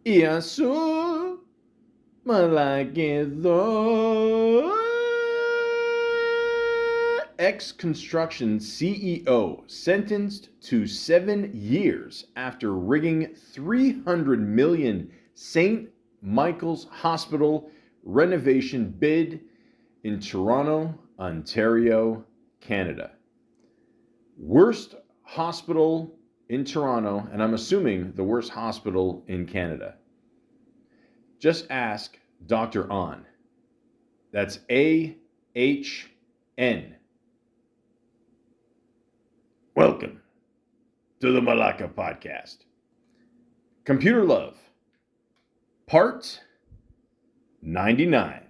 Iasu Malakedo. Ex-construction CEO sentenced to 7 years after rigging 300 million St. Michael's Hospital renovation bid in Toronto, Ontario, Canada. Worst hospital in Toronto, and I'm assuming the worst hospital in Canada. Just ask Dr. On. That's AHN. Welcome to the Malaka podcast. Computer Love, part 99.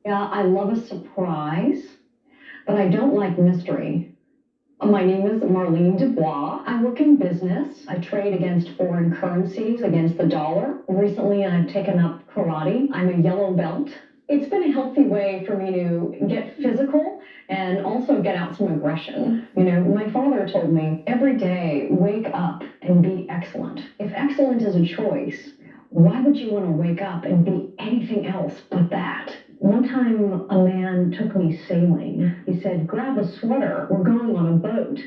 Yeah, I love a surprise, but I don't like mystery. My name is Marlene Dubois. I work in business. I trade against foreign currencies, against the dollar. Recently, I've taken up karate. I'm a yellow belt. It's been a healthy way for me to get physical and also get out some aggression. You know, my father told me every day, wake up and be excellent. If excellent is a choice, why would you want to wake up and be anything else but that? One time, a man took me sailing. He said, grab a sweater, we're going on a boat.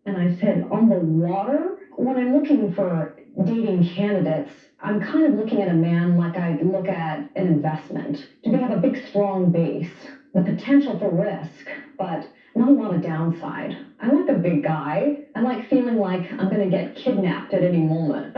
And I said, on the water? When I'm looking for dating candidates, I'm kind of looking at a man like I look at an investment. Do they have a big, strong base? The potential for risk, but not a lot of downside. I like a big guy. I like feeling like I'm going to get kidnapped at any moment.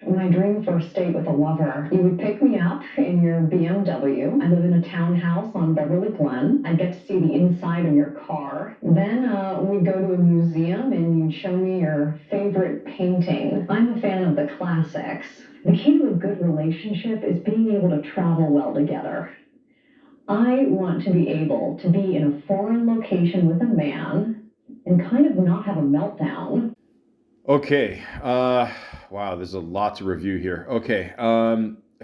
My dream first date with a lover, you would pick me up in your BMW. I live in a townhouse on Beverly Glen. I'd get to see the inside of your car. Then we'd go to a museum and you'd show me your favorite painting. I'm a fan of the classics. The key to a good relationship is being able to travel well together. I want to be able to be in a foreign location with a man and kind of not have a meltdown. Okay. Wow, there's a lot to review here. Okay.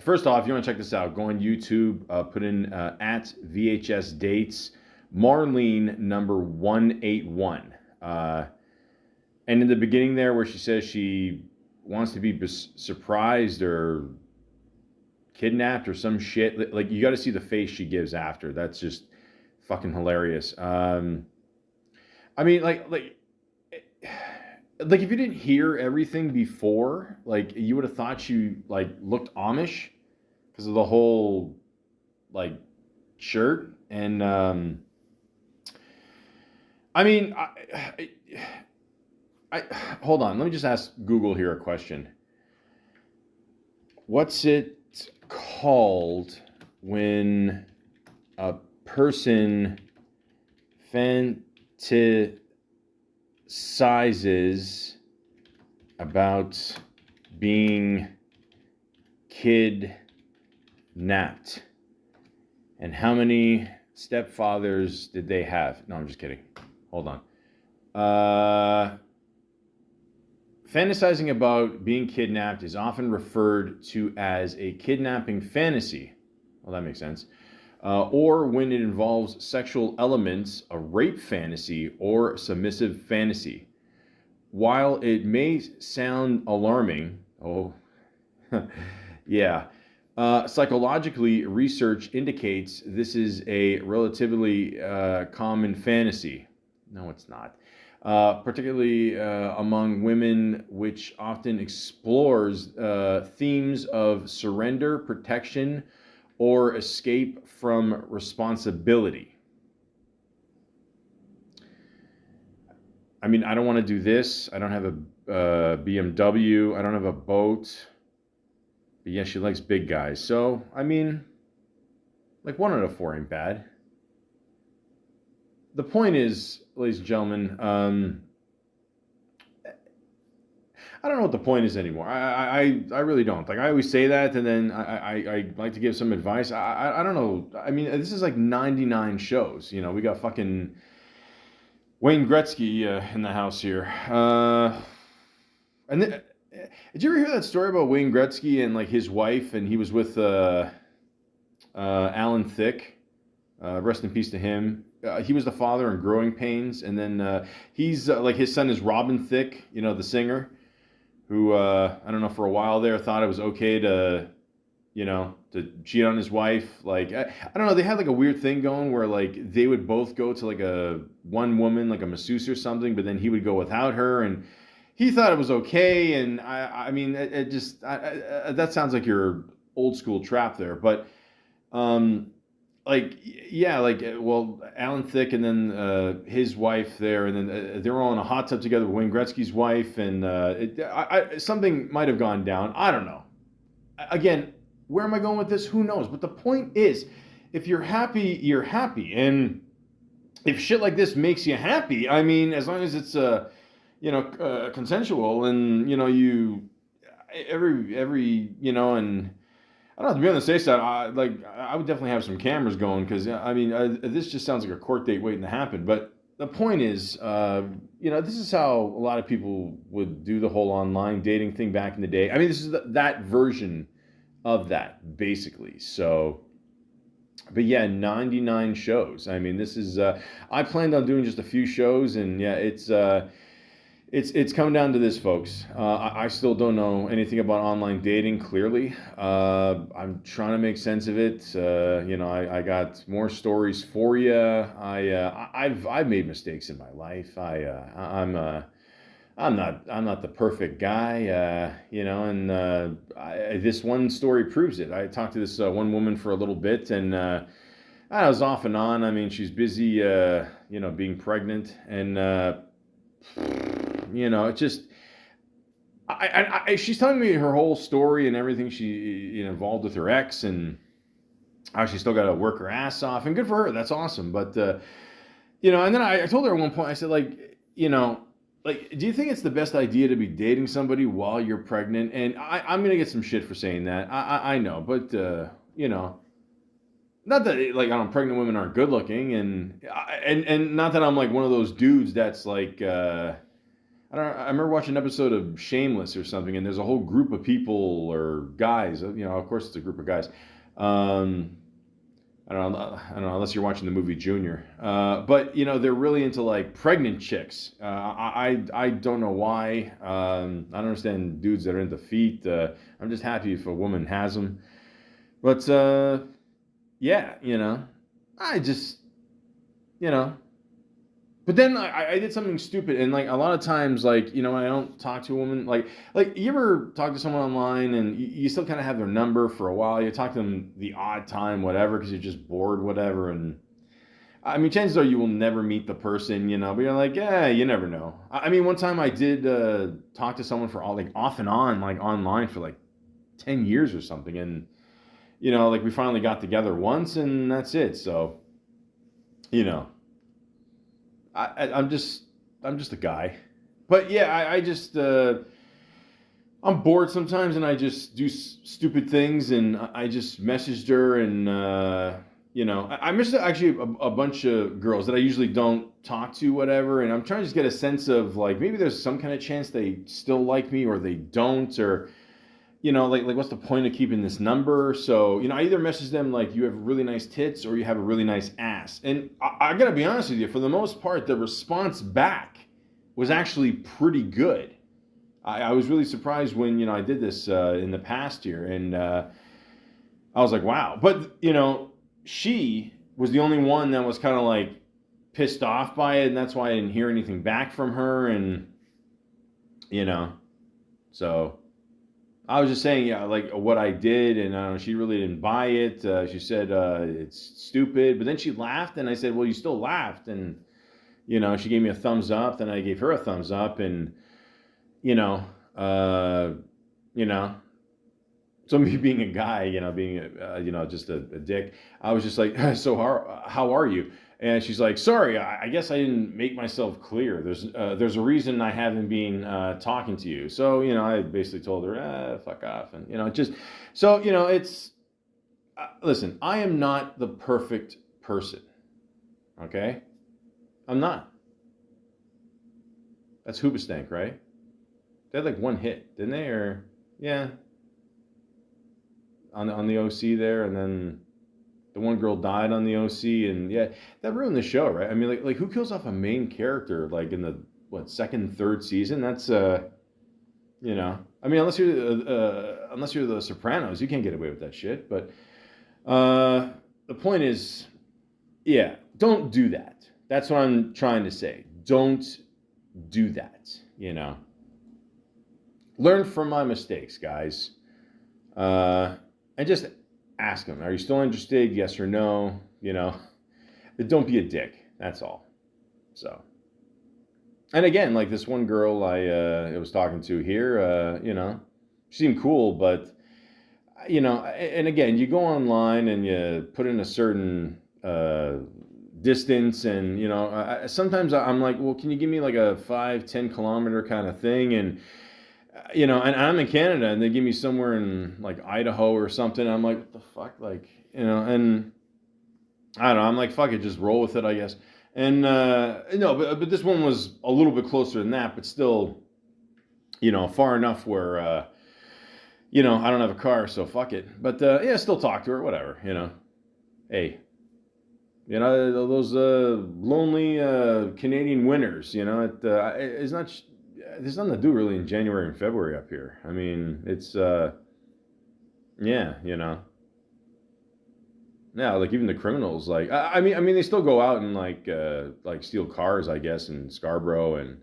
First off, if you want to check this out, go on YouTube, put in at VHS Dates, Marlene number 181. And in the beginning there, where she says she wants to be surprised or kidnapped or some shit, like you got to see the face she gives after. That's just fucking hilarious. I mean, like if you didn't hear everything before, like you would have thought she like looked Amish because of the whole like shirt. And I mean, I hold on. Let me just ask Google here a question. What's it called when a person fantasizes about being kidnapped? And how many stepfathers did they have? No, I'm just kidding. Hold on. Fantasizing about being kidnapped is often referred to as a kidnapping fantasy. Well, that makes sense. Or when it involves sexual elements, a rape fantasy or submissive fantasy. While it may sound alarming, yeah, psychologically, research indicates this is a relatively common fantasy. No, it's not. Particularly among women, which often explores themes of surrender, protection, or escape from responsibility. I mean, I don't want to do this. I don't have a BMW. I don't have a boat. But yeah, she likes big guys. So, I mean, like 1 out of 4 ain't bad. The point is, ladies and gentlemen, I don't know what the point is anymore. I really don't. Like I always say that, and then I like to give some advice. I don't know. I mean, this is like 99 shows. You know, we got fucking Wayne Gretzky in the house here. And then, did you ever hear that story about Wayne Gretzky and like his wife, and he was with Alan Thicke? Rest in peace to him. He was the father in Growing Pains, and then he's like his son is Robin Thicke, you know, the singer, who I don't know, for a while there thought it was okay to, to cheat on his wife. Like I don't know, they had like a weird thing going where like they would both go to like a one woman, like a masseuse or something, but then he would go without her, and he thought it was okay. And I mean, it just that sounds like your old school trap there, but um, like yeah, like well, Alan Thicke and then his wife there, and then they were all in a hot tub together with Wayne Gretzky's wife, and something might have gone down. I don't know. Again, where am I going with this? Who knows? But the point is, if you're happy, you're happy, and if shit like this makes you happy, I mean, as long as it's consensual, and you every and I don't know, to be on the safe side, I would definitely have some cameras going, because I mean, this just sounds like a court date waiting to happen. But the point is, this is how a lot of people would do the whole online dating thing back in the day. I mean, this is that version of that, basically. So, but yeah, 99 shows. I mean, this is I planned on doing just a few shows, and yeah, it's coming down to this, folks. I still don't know anything about online dating. Clearly, I'm trying to make sense of it. I got more stories for you. I've made mistakes in my life. I'm not the perfect guy. This one story proves it. I talked to this one woman for a little bit, and I was off and on. I mean, she's busy, being pregnant, and it just, she's telling me her whole story and everything she involved with her ex, and how she still got to work her ass off, and good for her. That's awesome. But and then I told her at one point, I said, like, do you think it's the best idea to be dating somebody while you're pregnant? And I'm gonna get some shit for saying that. I know, but not that like I don't pregnant women aren't good looking, and not that I'm like one of those dudes that's like. I remember watching an episode of Shameless or something, and there's a whole group of people or guys. Of course it's a group of guys. I don't know unless you're watching the movie Junior. But they're really into like pregnant chicks. I don't know why. I don't understand dudes that are into feet. I'm just happy if a woman has them. But yeah, I just But then I did something stupid, and like a lot of times, like when I don't talk to a woman, like you ever talk to someone online and you still kind of have their number for a while. You talk to them the odd time, whatever, because you're just bored, whatever. And I mean, chances are you will never meet the person, but you're like, yeah, you never know. I mean, one time I did talk to someone for all like off and on, like online for like 10 years or something, and like we finally got together once, and that's it. So, I'm just a guy, but yeah, I just I'm bored sometimes, and I just do stupid things, and I just messaged her, and I missed actually a bunch of girls that I usually don't talk to, whatever, and I'm trying to just get a sense of like maybe there's some kind of chance they still like me or they don't, or like what's the point of keeping this number? So, I either message them like you have really nice tits or you have a really nice ass. And I gotta be honest with you, for the most part, the response back was actually pretty good. I was really surprised when, I did this in the past year, and I was like, wow. But, she was the only one that was kind of like pissed off by it, and that's why I didn't hear anything back from her, and, so I was just saying, yeah, like what I did, and she really didn't buy it. She said it's stupid, but then she laughed, and I said, "Well, you still laughed," and she gave me a thumbs up. Then I gave her a thumbs up, and you know, uh, you know, so me being a guy, being just a dick, I was just like, "So how are you?" And she's like, "Sorry, I guess I didn't make myself clear. There's a reason I haven't been talking to you." So I basically told her, "Fuck off," and just so it's listen. I am not the perfect person. Okay, I'm not. That's Hoobastank, right? They had like one hit, didn't they? Or yeah, on the OC there, and then the one girl died on the OC, and yeah, that ruined the show, right? I mean, like who kills off a main character like in the second, third season? That's You know, I mean, unless you're the Sopranos, you can't get away with that shit. But the point is, yeah, don't do that. That's what I'm trying to say. Don't do that. You know, learn from my mistakes, guys, and just ask them. Are you still interested? Yes or no? You know, but don't be a dick. That's all. So. And again, like this one girl I was talking to here, you know, she seemed cool, but you know, and again, you go online and you put in a certain distance, and you know, sometimes I'm like, well, can you give me like a 5-10 kilometer kind of thing? And you know, and I'm in Canada, and they give me somewhere in like Idaho or something. I'm like, what the fuck, like, you know, and I don't know. I'm like, fuck it, just roll with it, I guess. And no, but this one was a little bit closer than that, but still, you know, far enough where you know, I don't have a car, so fuck it. But yeah, still talk to her, whatever. You know, hey, you know those lonely Canadian winters. You know, it's not. There's nothing to do really in January and February up here. I mean, it's yeah, you know. Yeah, like even the criminals, like I mean, they still go out and like steal cars, I guess, in Scarborough, and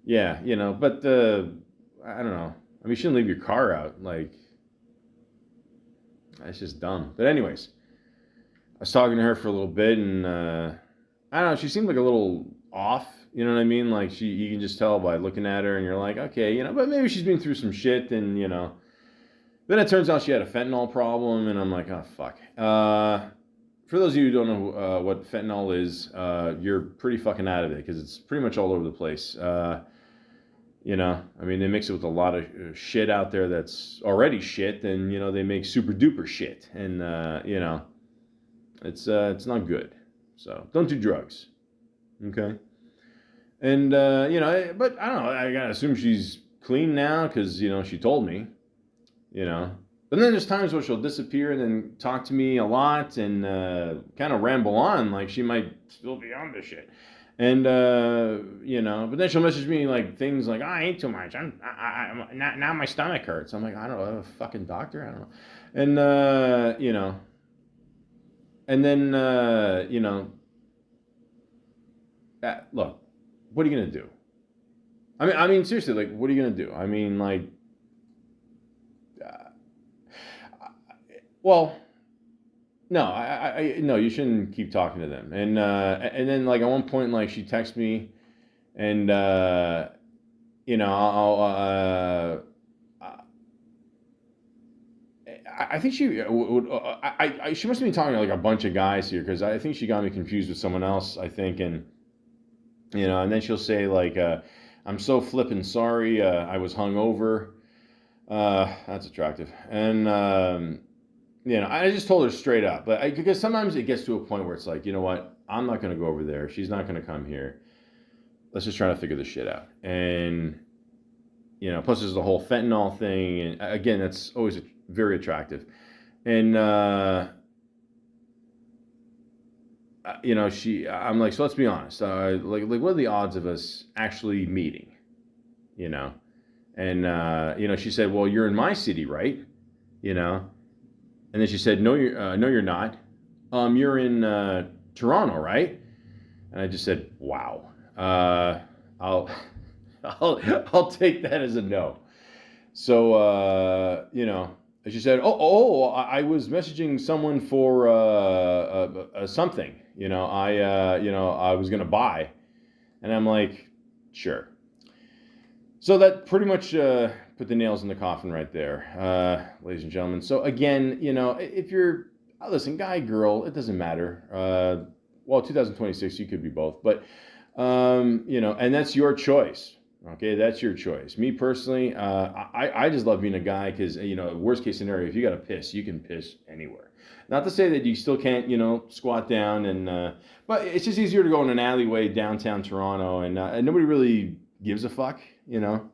yeah, you know. But I don't know. I mean, you shouldn't leave your car out. Like that's just dumb. But anyways, I was talking to her for a little bit, and I don't know. She seemed like a little off. You know what I mean? Like you can just tell by looking at her, and you're like, okay, you know. But maybe she's been through some shit, and you know. Then it turns out she had a fentanyl problem, and I'm like, oh fuck. For those of you who don't know what fentanyl is, you're pretty fucking out of it because it's pretty much all over the place. You know, I mean, they mix it with a lot of shit out there that's already shit, and you know, they make super duper shit, and you know, it's not good. So don't do drugs, okay? And you know, but I don't know. I gotta assume she's clean now because you know she told me, you know. But then there's times where she'll disappear and then talk to me a lot and kind of ramble on like she might still be on this shit. And you know, but then she'll message me like things like, oh, "I ate too much. Now my stomach hurts." I'm like, I don't know, I'm a fucking doctor. I don't know. And you know, and then you know, look, what are you gonna do? I mean, seriously, like, what are you gonna do? I mean, like, uh, well, no, no, you shouldn't keep talking to them. And then like at one point, like she texts me, and you know, I think she would. She must have been talking to like a bunch of guys here because I think she got me confused with someone else. I think, and you know, and then she'll say like, "I'm so flippin' sorry. I was hungover." That's attractive, and you know, I just told her straight up, but because sometimes it gets to a point where it's like, you know what, I'm not going to go over there. She's not going to come here. Let's just try to figure this shit out. And you know, plus there's the whole fentanyl thing, and again, that's always very attractive. And you know, I'm like, so let's be honest. Like, what are the odds of us actually meeting? You know, and you know, she said, well, you're in my city, right? You know, and then she said, no, you're not. You're in Toronto, right?" And I just said, "Wow. I'll, I'll take that as a no." So you know, she said, I was messaging someone for something. You know, I was gonna buy," and I'm like, "Sure." So that pretty much put the nails in the coffin right there, ladies and gentlemen. So again, you know, if you're, listen, guy, girl, it doesn't matter. Well, 2026, you could be both, but you know, and that's your choice. Okay, that's your choice. Me personally, I just love being a guy because you know, worst case scenario, if you got to piss, you can piss anywhere. Not to say that you still can't, you know, squat down and, but it's just easier to go in an alleyway downtown Toronto, and nobody really gives a fuck, you know.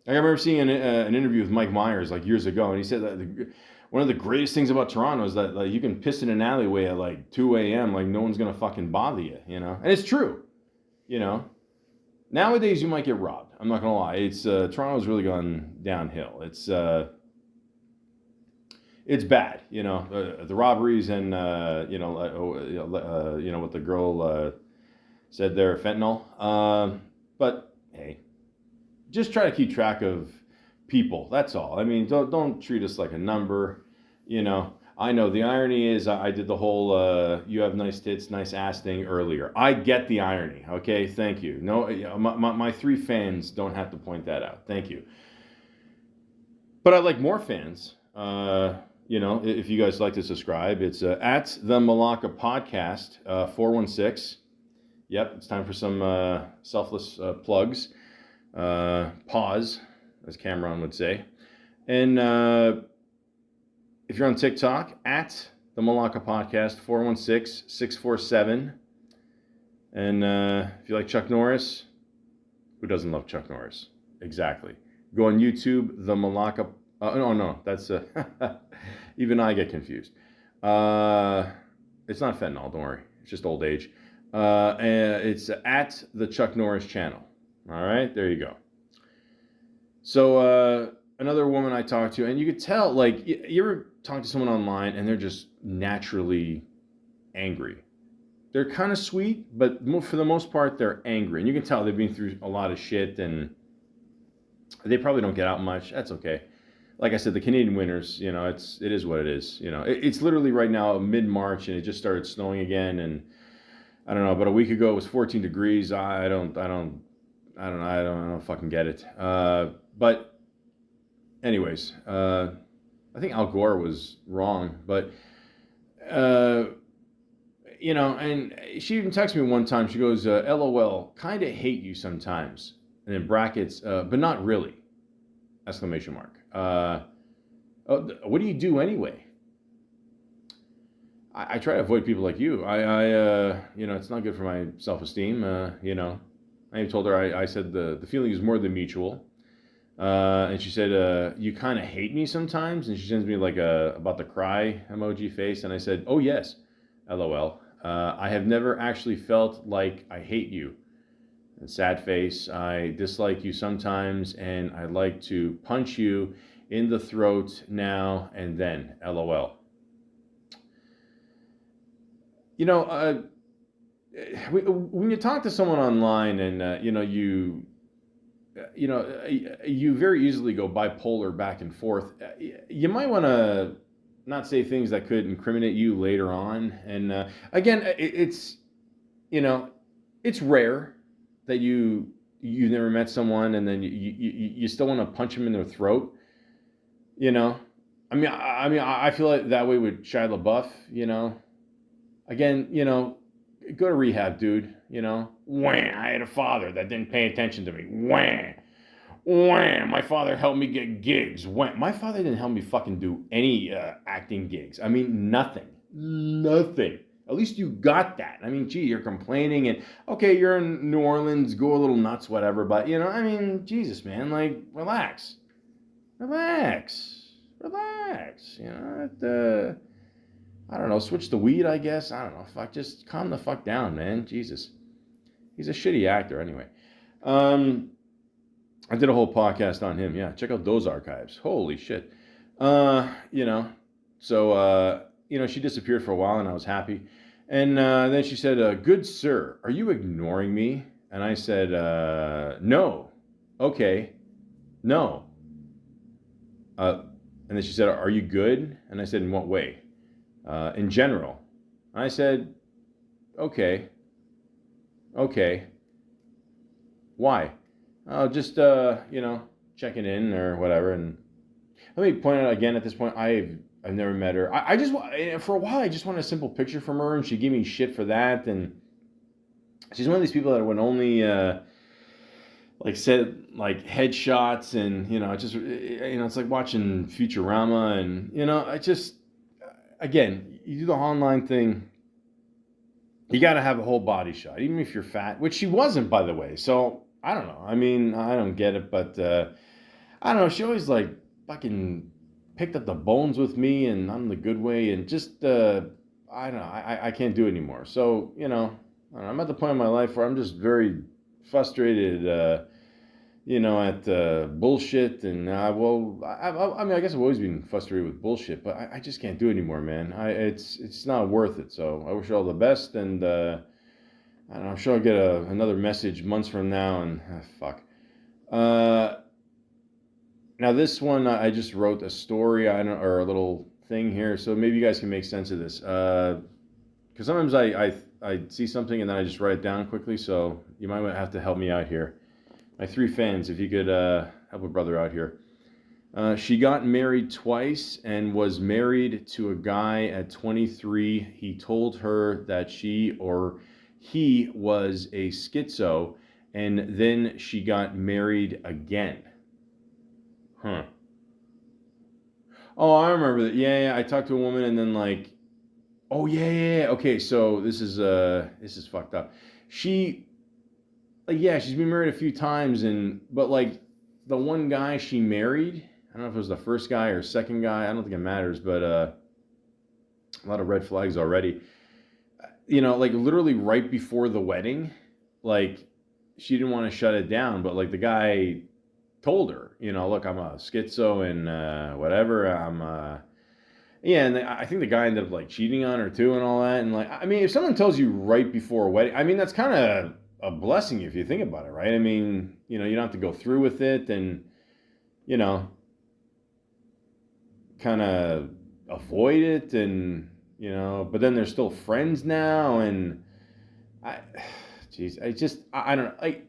I remember seeing an interview with Mike Myers like years ago, and he said that one of the greatest things about Toronto is that like, you can piss in an alleyway at like 2 a.m. like no one's gonna fucking bother you, you know. And it's true, you know. Nowadays, you might get robbed. I'm not gonna lie. It's Toronto's really gone downhill. It's bad. The robberies and what the girl said there, fentanyl. But hey, just try to keep track of people. That's all. I mean, don't treat us like a number. I know the irony is I did the whole "you have nice tits, nice ass" thing earlier. I get the irony. Okay, thank you. No, my 3 fans don't have to point that out. Thank you. But I'd like more fans. If you guys like to subscribe, it's at the Malaka Podcast 416. Yep, it's time for some selfless plugs. Pause, as Cameron would say. And if you're on TikTok, at the Malaka Podcast 416-647. And if you like Chuck Norris, who doesn't love Chuck Norris? Exactly. Go on YouTube, the Malaka. No, that's even I get confused. It's not fentanyl, don't worry. It's just old age. And it's at the Chuck Norris channel. All right, there you go. So another woman I talked to, and you could tell, like, you ever talk to someone online and they're just naturally angry. They're kind of sweet, but for the most part, they're angry. And you can tell they've been through a lot of shit, and they probably don't get out much. That's okay. Like I said, the Canadian winters, it is what it is. It's literally right now mid-March, and it just started snowing again. And I don't know, about a week ago it was 14 degrees. I don't fucking get it. But anyways, I think Al Gore was wrong, but and she even texted me one time. She goes, "LOL, kind of hate you sometimes," and in brackets, but not really! Exclamation mark. What do you do anyway? I try to avoid people like you. It's not good for my self-esteem. I even told her, I said the feeling is more than mutual. And she said, you kind of hate me sometimes? And she sends me like about the cry emoji face. And I said, oh yes, LOL. I have never actually felt like I hate you. And sad face. I dislike you sometimes, and I'd like to punch you in the throat now and then, LOL. When you talk to someone online and, you very easily go bipolar back and forth. You might want to not say things that could incriminate you later on. And again, it's rare that you never met someone and then you still want to punch them in their throat. I feel like that way with Shia LaBeouf. Again, go to rehab, dude. Wham! I had a father that didn't pay attention to me. Wham! Wham! My father helped me get gigs. Wham! My father didn't help me fucking do any acting gigs. Nothing. At least you got that. Gee, you're complaining and okay, you're in New Orleans, go a little nuts, whatever. But Jesus, man, like relax. I don't know, switch to weed, I guess. I don't know. Fuck, just calm the fuck down, man. Jesus. He's a shitty actor anyway. I did a whole podcast on him. Yeah, check out those archives. Holy shit. She disappeared for a while and I was happy. And then she said, good sir, are you ignoring me? And I said, no. Okay. No. And then she said, are you good? And I said, in what way? In general. I said, okay. Why? Just, checking in or whatever. And let me point out again at this point, I've never met her. I just, for a while, I just wanted a simple picture from her and she gave me shit for that. And she's one of these people that would only, said like headshots and, it's like watching Futurama and, I just, again, you do the online thing, you got to have a whole body shot, even if you're fat, which she wasn't, by the way. So I don't know. I don't get it, but I don't know. She always like fucking picked up the bones with me and not in the good way. And just, I don't know. I can't do it anymore. So, I'm at the point in my life where I'm just very frustrated, at bullshit. And I mean, I guess I've always been frustrated with bullshit, but I just can't do it anymore, man. It's not worth it. So I wish her all the best, and I don't know, I'm sure I'll get another message months from now, and fuck. Uh, Now this one, I just wrote a story, or a little thing here, so maybe you guys can make sense of this. Because sometimes I see something and then I just write it down quickly, so you might have to help me out here. My three fans, if you could help a brother out here. She got married twice and was married to a guy at 23. He told her that she or he was a schizo, and then she got married again. Huh. Oh, I remember that. Yeah, yeah. I talked to a woman and then like, oh yeah, yeah, yeah. Okay, so this is fucked up. She like yeah, she's been married a few times but like the one guy she married, I don't know if it was the first guy or second guy, I don't think it matters, but a lot of red flags already. Like literally right before the wedding, like she didn't want to shut it down, but like the guy told her, look, I'm a schizo and whatever. Yeah, and I think the guy ended up like cheating on her too and all that. And like, I mean, if someone tells you right before a wedding, I mean, that's kind of a blessing if you think about it, right? I mean, you don't have to go through with it and, you know, kind of avoid it but then they're still friends now. And I, jeez, I don't know. Like,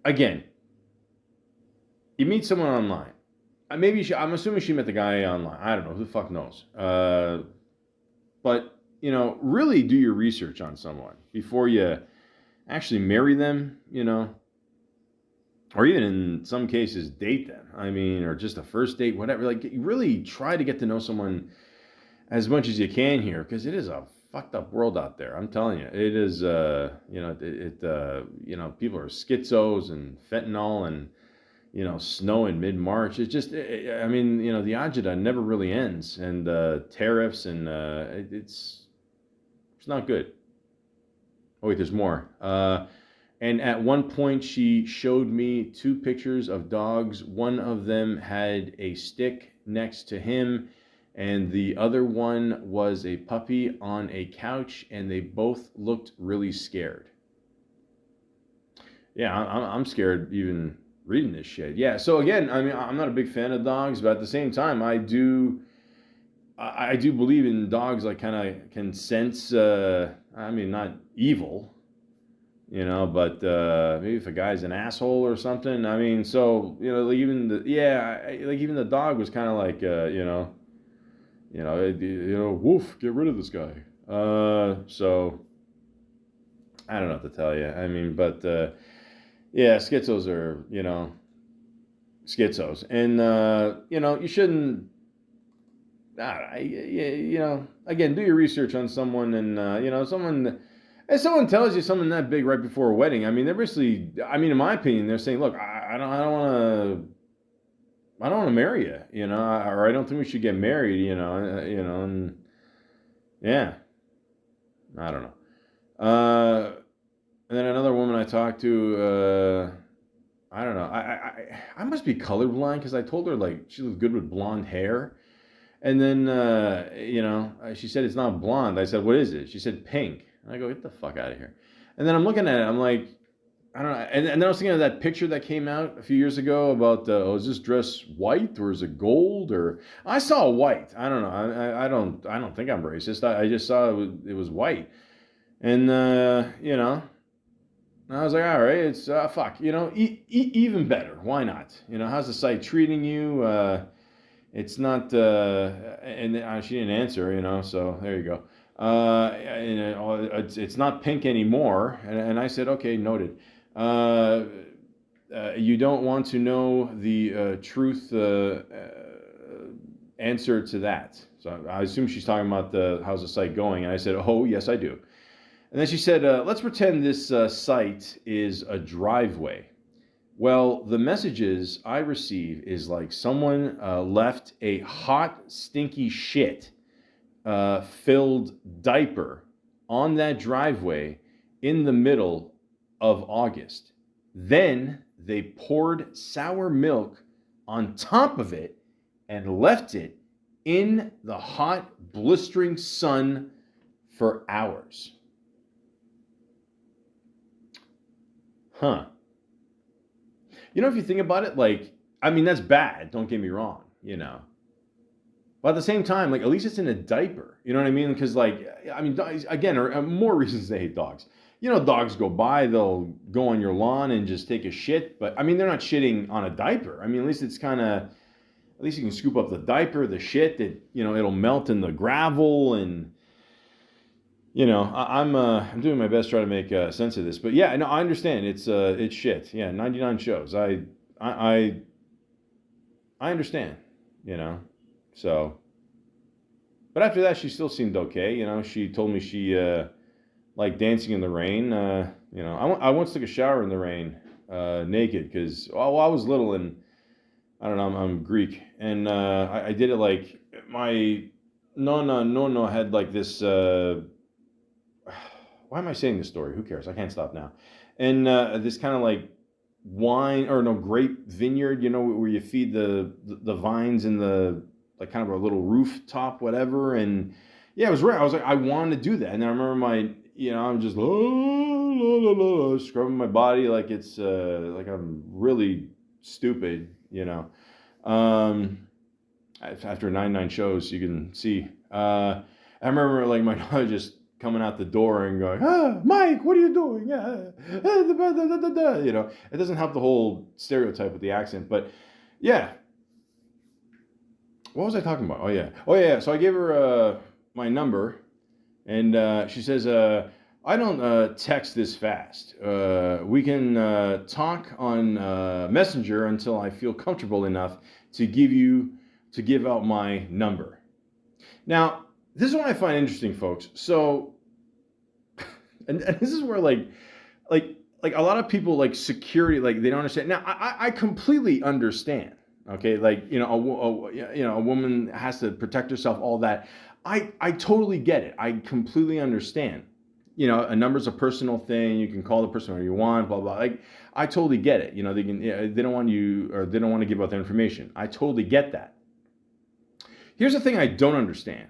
again, you meet someone online. I'm assuming she met the guy online. I don't know. Who the fuck knows? But, really do your research on someone before you actually marry them, or even in some cases date them. I mean, or just a first date, whatever. Like, really try to get to know someone as much as you can here, because it is a fucked up world out there. I'm telling you, it is. People are schizos and fentanyl and snow in mid-March. It's just, I mean, the agita never really ends, and tariffs, and it's not good. Oh wait, there's more. And at one point, she showed me two pictures of dogs. One of them had a stick next to him, and the other one was a puppy on a couch, and they both looked really scared. Yeah, I'm scared even reading this shit. Yeah, so again, I mean, I'm not a big fan of dogs, but at the same time, I do believe in dogs. Like, kind of can sense. I mean, not evil, but maybe if a guy's an asshole or something. I mean, so like even the dog was kind of like woof, get rid of this guy. So I don't know what to tell you. I mean, but yeah, schizos are schizos, and you shouldn't. Again, do your research on someone, and someone. If someone tells you something that big right before a wedding, I mean, they're basically. I mean, in my opinion, they're saying, "Look, I don't want to marry you, or I don't think we should get married, and yeah, I don't know." And then another woman I talked to, I don't know, I must be colorblind because I told her like she looked good with blonde hair. And then, she said it's not blonde. I said, what is it? She said pink. And I go, get the fuck out of here. And then I'm looking at it. I'm like, I don't know. And then I was thinking of that picture that came out a few years ago about, is this dress white or is it gold? Or I saw white. I don't know. I don't think I'm racist. I just saw it was white. And, I was like, all right, it's fuck. Even better. Why not? How's the site treating you? It's not, and she didn't answer, so there you go. It's not pink anymore. And I said, okay, noted. You don't want to know the truth answer to that. So I assume she's talking about how's the site going. And I said, oh, yes, I do. And then she said, let's pretend this site is a driveway. Well, the messages I receive is like someone left a hot, stinky shit filled diaper on that driveway in the middle of August. Then they poured sour milk on top of it and left it in the hot, blistering sun for hours. Huh. You know, if you think about it, like, I mean, that's bad. Don't get me wrong, you know. But at the same time, like, at least it's in a diaper. You know what I mean? Because, like, I mean, again, more reasons they hate dogs. You know, dogs go by, they'll go on your lawn and just take a shit. But, I mean, they're not shitting on a diaper. I mean, at least it's kind of, at least you can scoop up the diaper, the shit that, you know, it'll melt in the gravel. And, you know, I'm doing my best to try to make sense of this. But, yeah, no, I understand. It's shit. Yeah, 99 shows. I understand, you know. So, but after that, she still seemed okay. You know, she told me she liked dancing in the rain. You know, I once took a shower in the rain naked because, well, I was little and I don't know, I'm Greek. And I did it like my nonna had like this. Why am I saying this story? Who cares? I can't stop now. And this kind of like wine or no grape vineyard, you know, where you feed the vines in the like kind of a little rooftop, whatever. And yeah, it was rare. I was like, I wanted to do that. And I remember you know, I'm just scrubbing my body like it's like I'm really stupid, you know. After 99 shows, you can see. I remember like my daughter just coming out the door and going, Mike, what are you doing? Yeah, you know, it doesn't help the whole stereotype with the accent, but yeah. What was I talking about? Oh yeah. So I gave her my number, and she says, "I don't text this fast. We can talk on Messenger until I feel comfortable enough to give out my number." Now, this is what I find interesting, folks. So, and this is where like a lot of people like security, like they don't understand. Now, I completely understand. Okay, like you know, a woman has to protect herself. All that, I totally get it. I completely understand. You know, a number's a personal thing. You can call the person whatever you want. Blah blah. Like, I totally get it. You know, they don't want you or they don't want to give out their information. I totally get that. Here's the thing I don't understand.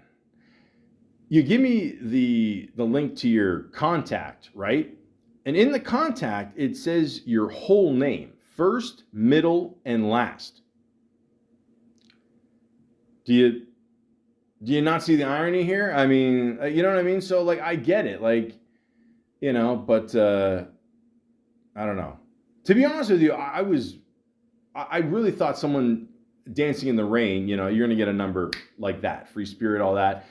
You give me the link to your contact, right? And in the contact, it says your whole name, first, middle, and last. Do you not see the irony here? I mean, you know what I mean? So like, I get it, like, you know, but I don't know. To be honest with you, I really thought someone dancing in the rain, you know, you're gonna get a number like that, free spirit, all that.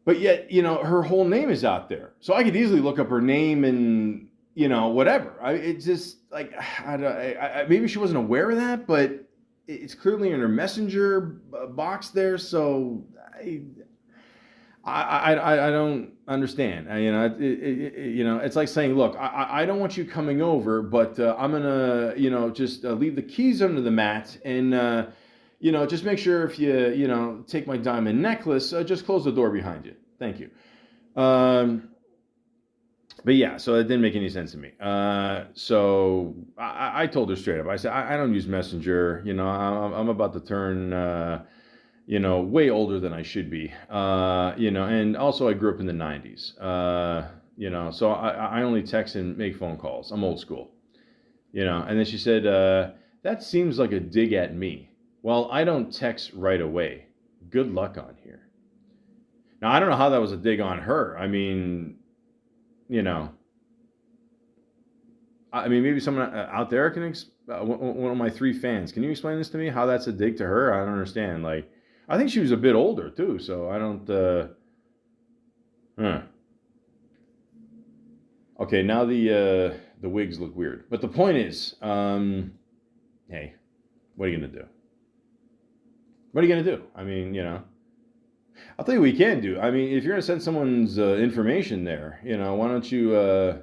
But yet, you know, her whole name is out there, so I could easily look up her name and you know whatever. It's just like maybe she wasn't aware of that, but it's clearly in her messenger box there, so I don't understand. You know, you know, it's like saying, look, I don't want you coming over, but I'm gonna, you know, just leave the keys under the mat, and you know, just make sure if you know, take my diamond necklace, just close the door behind you. Thank you. But yeah, so it didn't make any sense to me. So I told her straight up. I said, I don't use Messenger. You know, I'm about to turn, you know, way older than I should be. You know, and also I grew up in the 90s. You know, so I only text and make phone calls. I'm old school. You know, and then she said, that seems like a dig at me. Well, I don't text right away. Good luck on here. Now, I don't know how that was a dig on her. I mean, you know, I mean, maybe someone out there can, one of my 3 fans, can you explain this to me? How that's a dig to her? I don't understand. Like, I think she was a bit older too, so I don't, Okay, now the wigs look weird. But the point is, hey, what are you going to do? What are you going to do? I mean, you know, I'll tell you what you can do. I mean, if you're going to send someone's information there, you know, why don't you, you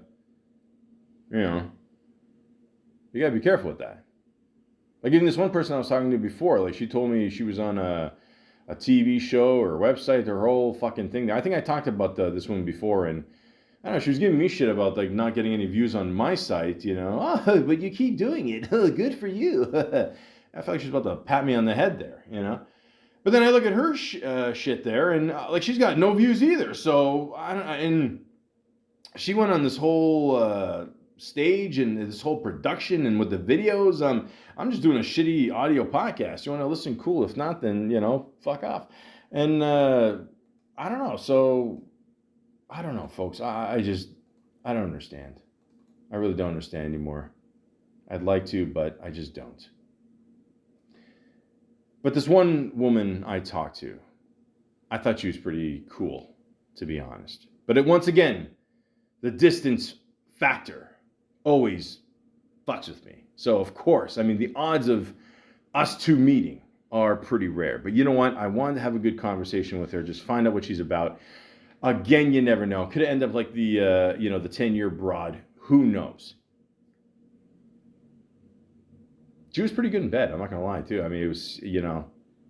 know, you got to be careful with that. Like even this one person I was talking to before, like she told me she was on a TV show or a website, her whole fucking thing. I think I talked about this one before, and I don't know, she was giving me shit about like not getting any views on my site, you know. Oh, but you keep doing it. Oh, good for you. I felt like she's about to pat me on the head there, you know. But then I look at her shit there, and like she's got no views either. So I don't. And she went on this whole stage and this whole production and with the videos. I'm just doing a shitty audio podcast. You want to listen? Cool. If not, then fuck off. And I don't know. So I don't know, folks. I don't understand. I really don't understand anymore. I'd like to, but I just don't. But this one woman I talked to, I thought she was pretty cool, to be honest. But once again, the distance factor always fucks with me. So, of course, I mean, the odds of us two meeting are pretty rare. But you know what? I wanted to have a good conversation with her, just find out what she's about. Again, you never know. Could have ended up like the 10-year broad. Who knows? She was pretty good in bed. I'm not going to lie, too. I mean, it was,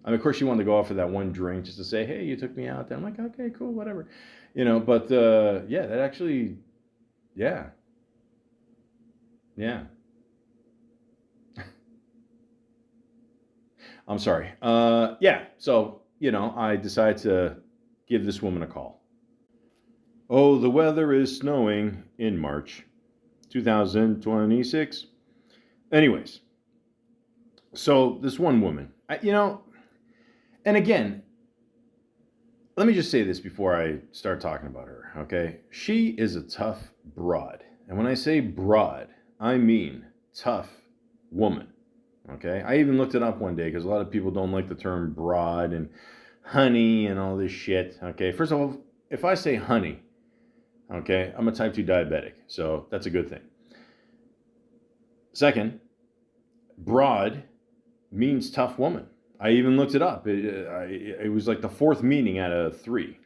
of course, she wanted to go out for that one drink just to say, hey, you took me out. Then I'm like, okay, cool, whatever. But yeah, that actually, yeah. Yeah. I'm sorry. Yeah. So, I decided to give this woman a call. Oh, the weather is snowing in March 2026. Anyways, so this one woman, and again, let me just say this before I start talking about her, okay? She is a tough broad. And when I say broad, I mean tough woman, okay? I even looked it up one day because a lot of people don't like the term broad and honey and all this shit, okay? First of all, if I say honey, okay, I'm a type 2 diabetic, so that's a good thing. Second, broad means tough woman. I even looked it up. It was like the fourth meaning out of 3.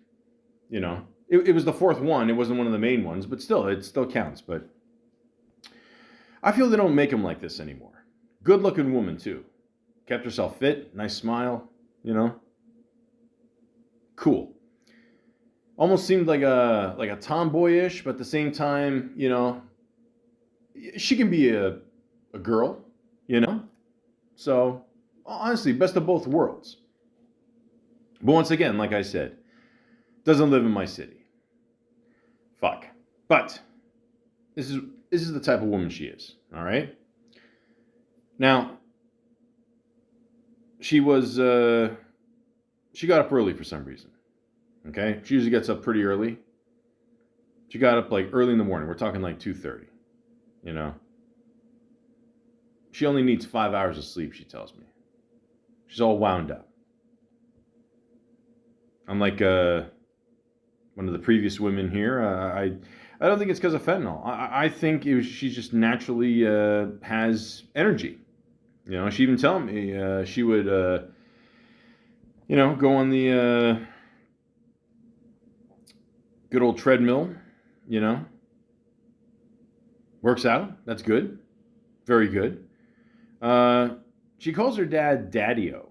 It was the fourth one. It wasn't one of the main ones, but still, it still counts. But I feel they don't make them like this anymore. Good-looking woman too. Kept herself fit, nice smile. Cool. Almost seemed like a tomboyish, but at the same time, she can be a girl. So honestly, best of both worlds. But once again, like I said, doesn't live in my city. Fuck. But this is the type of woman she is. All right. Now, she got up early for some reason. Okay, she usually gets up pretty early. She got up like early in the morning. We're talking like 2:30. She only needs 5 hours of sleep, she tells me. She's all wound up. I'm like one of the previous women here. I don't think it's because of fentanyl. I think she just naturally has energy. She even told me she would, go on the good old treadmill. Works out. That's good. Very good. She calls her dad Daddy-O.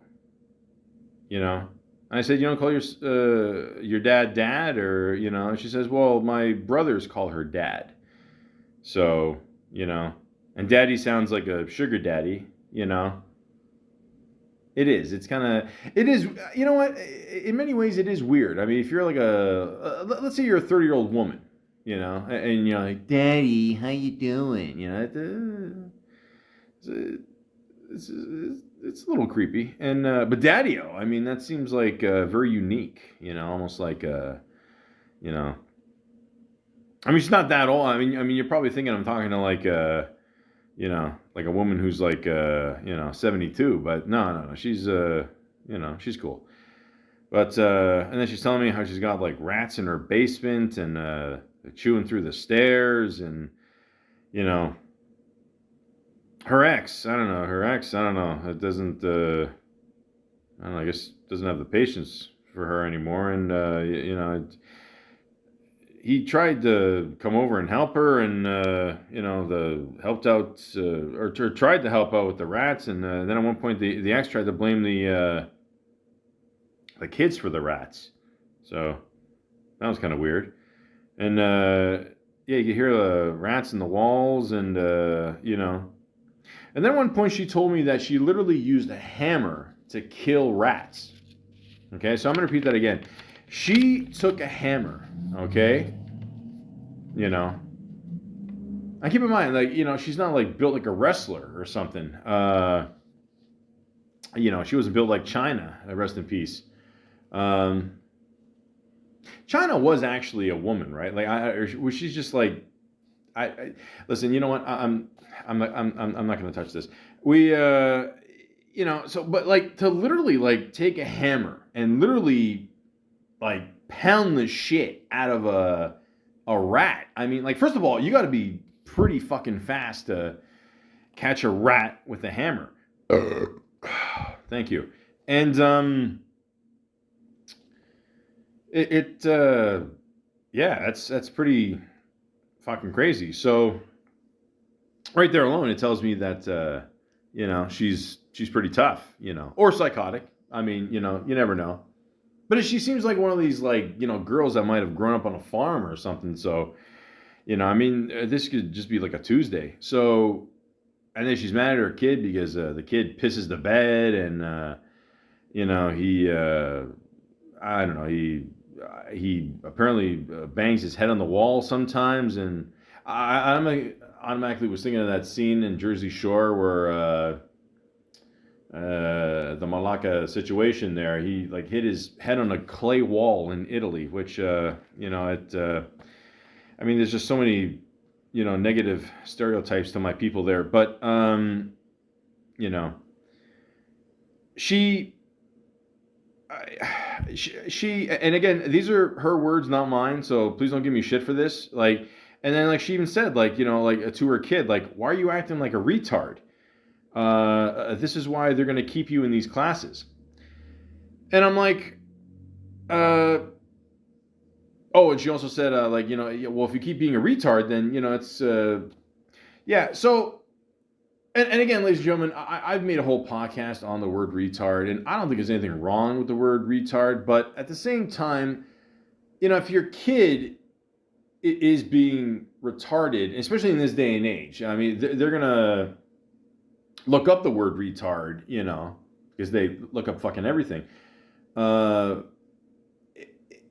I said, you don't call your dad, or, she says, well, my brothers call her dad. So, and daddy sounds like a sugar daddy, It is. It is, you know what? In many ways, it is weird. I mean, if you're like let's say you're a 30-year-old woman, and you're like, Daddy, how you doing? It's a little creepy. And but Daddy-O, I mean, that seems like very unique. Almost like I mean, she's not that old. I mean, you're probably thinking I'm talking to like like a woman who's like 72. But no, she's she's cool. But and then she's telling me how she's got like rats in her basement and chewing through the stairs and her ex, I don't know. It doesn't, I don't know, I guess doesn't have the patience for her anymore. And, he tried to come over and help her and, helped out, or tried to help out with the rats. And then at one point, the ex tried to blame the kids for the rats. So that was kind of weird. And yeah, you hear the rats in the walls, and you know. And then at one point she told me that she literally used a hammer to kill rats. Okay, so I'm gonna repeat that again. She took a hammer. Okay, you know. And keep in mind, like, you know, she's not like built like a wrestler or something. You know, she wasn't built like China. Rest in peace. Um, China was actually a woman, right? Like, or was she just like I listen. You know what? I'm not going to touch this. We, you know, so but like to literally like take a hammer and literally like pound the shit out of a rat. I mean, like first of all, you got to be pretty fucking fast to catch a rat with a hammer. Thank you. And yeah, that's pretty fucking crazy. So right there alone, it tells me that you know she's pretty tough, you know, or psychotic. I mean, you know, you never know. But she seems like one of these like you know girls that might have grown up on a farm or something. So you know, I mean, this could just be like a Tuesday. So and then she's mad at her kid because the kid pisses the bed and you know he I don't know he apparently bangs his head on the wall sometimes and I'm automatically was thinking of that scene in Jersey Shore where the Malaka situation there. He like hit his head on a clay wall in Italy, which you know it. I mean, there's just so many you know negative stereotypes to my people there, but you know she. She and again these are her words not mine so please don't give me shit for this like and then like she even said like you know like to her kid like why are you acting like a retard this is why they're going to keep you in these classes. And I'm like, uh, oh, and she also said, like, you know, yeah, well, if you keep being a retard, then, you know, it's, yeah. So, and again, ladies and gentlemen, I've made a whole podcast on the word retard, and I don't think there's anything wrong with the word retard, but at the same time, you know, if your kid is being retarded, especially in this day and age, I mean, they're going to look up the word retard, you know, because they look up fucking everything. Uh,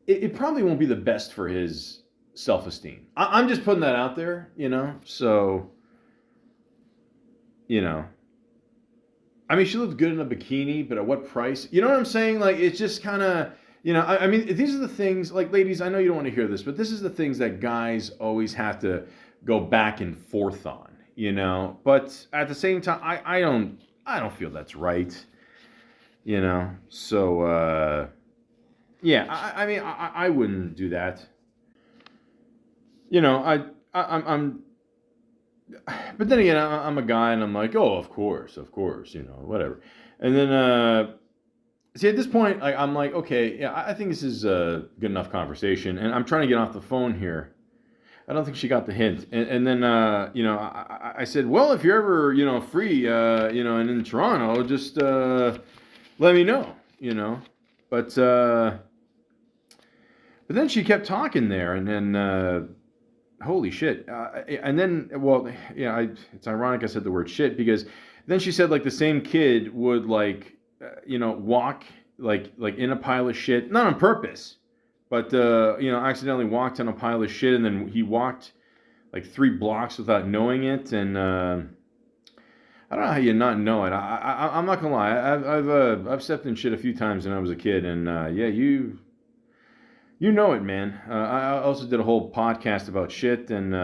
it probably won't be the best for his self-esteem. I'm just putting that out there, you know. So, you know, I mean, she looked good in a bikini, but at what price? You know what I'm saying? Like, it's just kind of, you know, I mean, these are the things. Like, ladies, I know you don't want to hear this, but this is the things that guys always have to go back and forth on, you know. But at the same time, I don't feel that's right, you know. So, yeah, I mean, I wouldn't do that. You know, I'm but then again, I'm a guy, and I'm like, oh, of course, you know, whatever. And then, see, at this point, I'm like, okay, yeah, I think this is a good enough conversation, and I'm trying to get off the phone here. I don't think she got the hint. And then, you know, I said, well, if you're ever, you know, free, you know, and in Toronto, just let me know, you know. But but then she kept talking there, and then holy shit. And then, well, yeah, it's ironic I said the word shit because then she said like the same kid would like, you know, walk like in a pile of shit, not on purpose, but you know, accidentally walked on a pile of shit, and then he walked like 3 blocks without knowing it, and I don't know how you not know it. I'm not gonna lie, I've stepped in shit a few times when I was a kid, and yeah, you know it, man. I also did a whole podcast about shit, and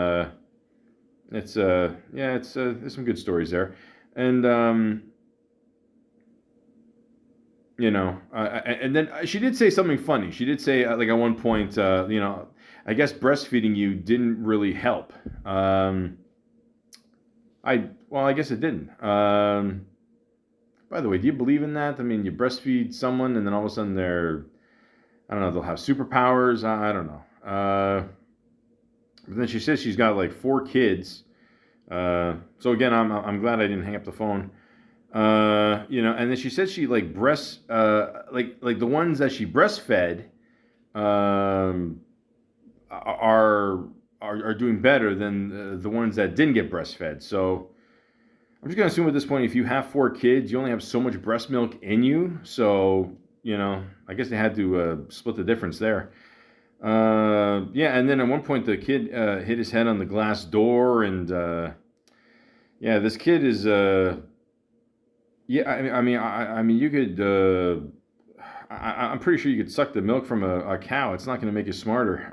it's yeah, it's there's some good stories there, and you know, and then she did say something funny. She did say like at one point, you know, I guess breastfeeding you didn't really help. I guess it didn't. By the way, do you believe in that? I mean, you breastfeed someone, and then all of a sudden they're I don't know, they'll have superpowers. I don't know. But then she says she's got like 4 kids. So again, I'm glad I didn't hang up the phone. You know, and then she said she like like the ones that she breastfed. are are doing better than the ones that didn't get breastfed. So I'm just gonna assume at this point, if you have 4 kids, you only have so much breast milk in you. So I guess they had to split the difference there. Yeah, and then at one point the kid hit his head on the glass door, and yeah, this kid is yeah. I mean, you could. I'm pretty sure you could suck the milk from a cow. It's not going to make you smarter.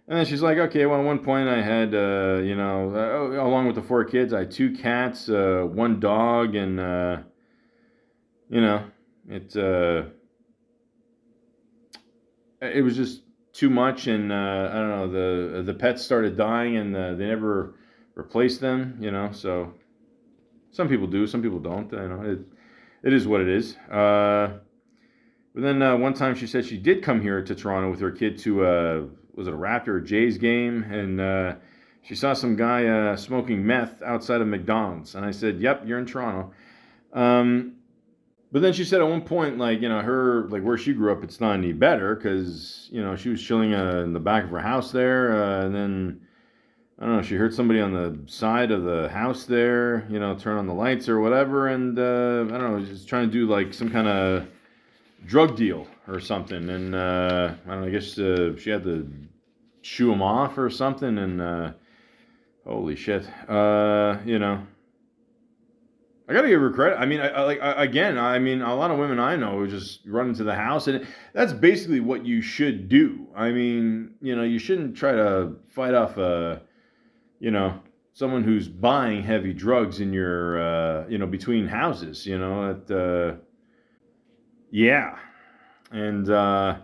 And then she's like, okay, well, at one point I had, along with the 4 kids, I had 2 cats, 1 dog, and, you know, it, uh, it was just too much. And, I don't know, the pets started dying, and they never replaced them, so some people do, some people don't, it is what it is. But then one time she said she did come here to Toronto with her kid to, was it a Raptor or Jays game? And she saw some guy smoking meth outside of McDonald's. And I said, yep, you're in Toronto. But then she said at one point, like, her, like where she grew up, it's not any better because, she was chilling in the back of her house there. And then, I don't know, she heard somebody on the side of the house there, turn on the lights or whatever. And I don't know, just trying to do like some kind of drug deal or something, and I don't know, I guess she had to shoo him off or something, and holy shit, I gotta give her credit. I mean, again, I mean, a lot of women I know just run into the house, and that's basically what you should do. I mean, you shouldn't try to fight off someone who's buying heavy drugs in your, between houses, yeah, and yeah,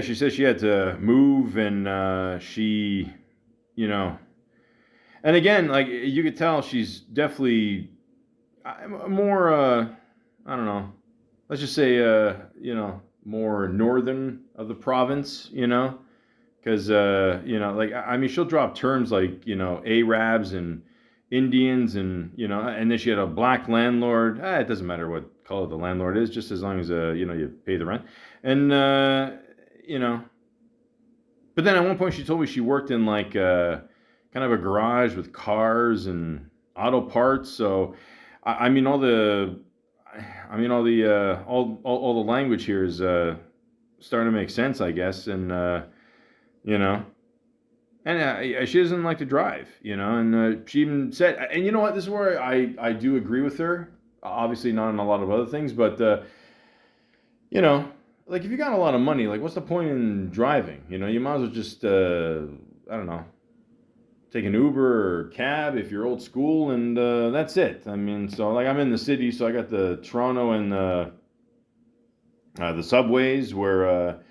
she says she had to move, and she, and again, like you could tell, she's definitely more, I don't know, let's just say, more northern of the province, because like I mean, she'll drop terms like Arabs and Indians, and and then she had a black landlord. It doesn't matter what color the landlord is, just as long as you pay the rent, and you know. But then at one point she told me she worked in like kind of a garage with cars and auto parts. So I mean all the language here is starting to make sense, I guess, and you know. And she doesn't like to drive, and she even said, and you know what, this is where I do agree with her. Obviously, not in a lot of other things, but, like if you got a lot of money, like what's the point in driving? You might as well just, I don't know, take an Uber or cab if you're old school, and that's it. I mean, so like I'm in the city, so I got the Toronto and the subways where,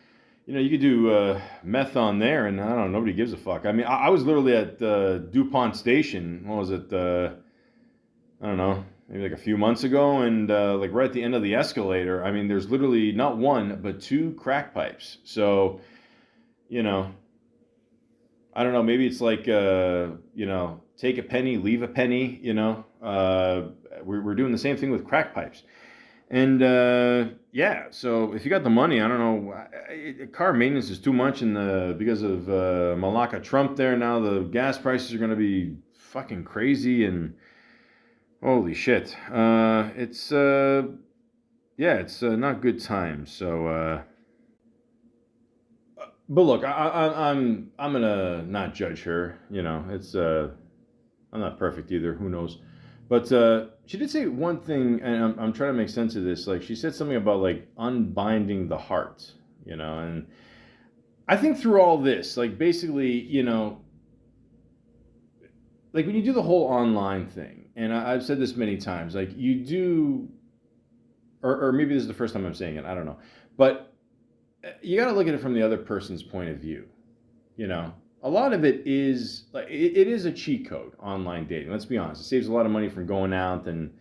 you could do meth on there, and I don't know, nobody gives a fuck. I mean, I was literally at DuPont Station. What was it? I don't know, maybe like a few months ago, and like right at the end of the escalator, I mean, there's literally not one but 2 crack pipes. So, I don't know. Maybe it's like take a penny, leave a penny. We're doing the same thing with crack pipes. And yeah, so if you got the money, I don't know, car maintenance is too much, and because of Malaka Trump there now, the gas prices are going to be fucking crazy, and holy shit, it's yeah, it's not good times. So, but look, I'm gonna not judge her. It's I'm not perfect either. Who knows? But she did say one thing, and I'm trying to make sense of this. Like she said something about like unbinding the heart, and I think through all this, like basically, like when you do the whole online thing, and I've said this many times, like you do, or maybe this is the first time I'm saying it, I don't know, but you got to look at it from the other person's point of view, a lot of it is like it is a cheat code, online dating. Let's be honest. It saves a lot of money from going out and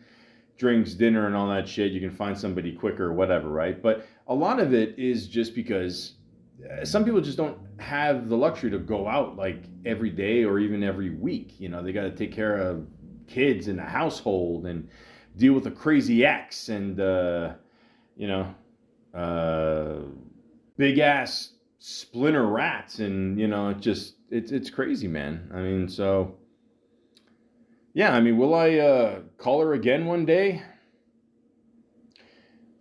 drinks, dinner, and all that shit. You can find somebody quicker, whatever, right? But a lot of it is just because some people just don't have the luxury to go out like every day or even every week. They got to take care of kids in the household and deal with a crazy ex, and uh, big ass splinter rats, and it's crazy, man. I mean, so yeah, I mean, will I call her again one day?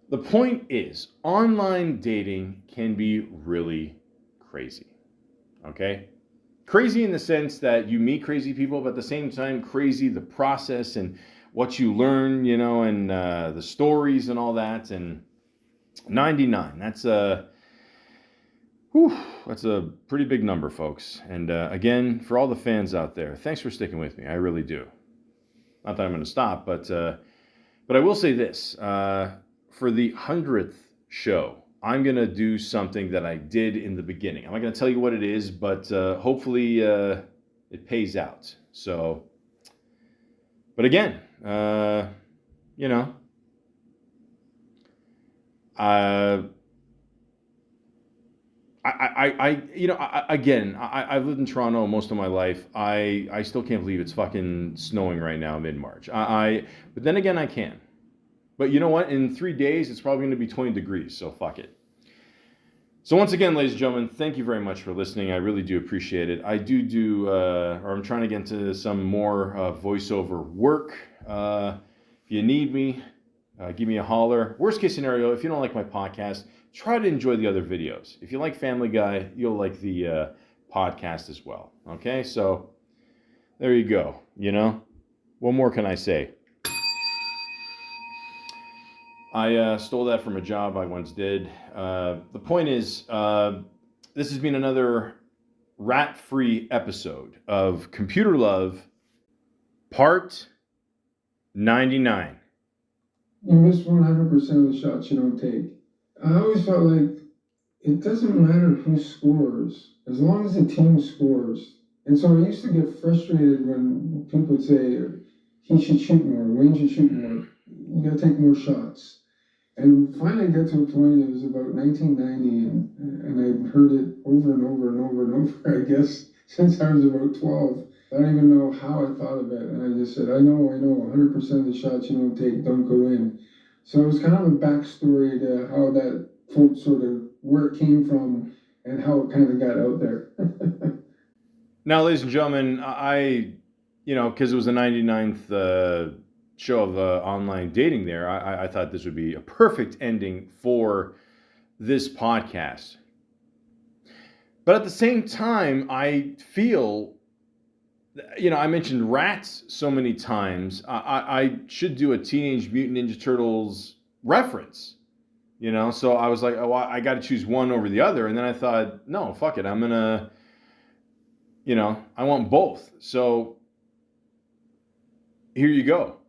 The point is, online dating can be really crazy. Okay? Crazy in the sense that you meet crazy people, but at the same time, crazy the process and what you learn, and the stories and all that. And 99, that's a pretty big number, folks. And again, for all the fans out there, thanks for sticking with me. I really do. Not that I'm going to stop, but I will say this. For the 100th show, I'm going to do something that I did in the beginning. I'm not going to tell you what it is, but hopefully it pays out. So, but again, you know, I've lived in Toronto most of my life. I still can't believe it's fucking snowing right now, mid-March. But then again, I can. But you know what? In 3 days, it's probably going to be 20 degrees, so fuck it. So once again, ladies and gentlemen, thank you very much for listening. I really do appreciate it. Or I'm trying to get into some more voiceover work. If you need me, give me a holler. Worst case scenario, if you don't like my podcast, try to enjoy the other videos. If you like Family Guy, you'll like the podcast as well. Okay, so there you go. What more can I say? I stole that from a job I once did. The point is, this has been another rat-free episode of Computer Love, Part 99. You miss 100% of the shots you don't take. I always felt like it doesn't matter who scores, as long as the team scores. And so I used to get frustrated when people would say, he should shoot more, Wayne should shoot more, you gotta take more shots. And finally got to a point, it was about 1990, and I'd heard it over and over and over and over, I guess, since I was about 12. I don't even know how I thought of it, and I just said, I know, 100% of the shots you don't take don't go in. So it was kind of a backstory to how that quote where it came from and how it kind of got out there. Now, ladies and gentlemen, because it was the 99th show of online dating there, I thought this would be a perfect ending for this podcast. But at the same time, I feel, I mentioned rats so many times. I should do a Teenage Mutant Ninja Turtles reference, So I was like, I got to choose one over the other. And then I thought, no, fuck it. I'm going to, I want both. So here you go.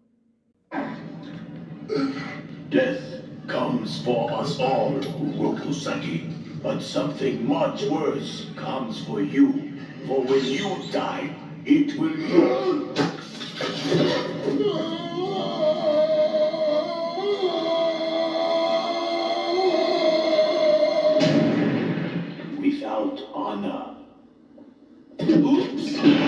Death comes for us all, Urokusaki. But something much worse comes for you. For when you die, it will be... without honor. Oops!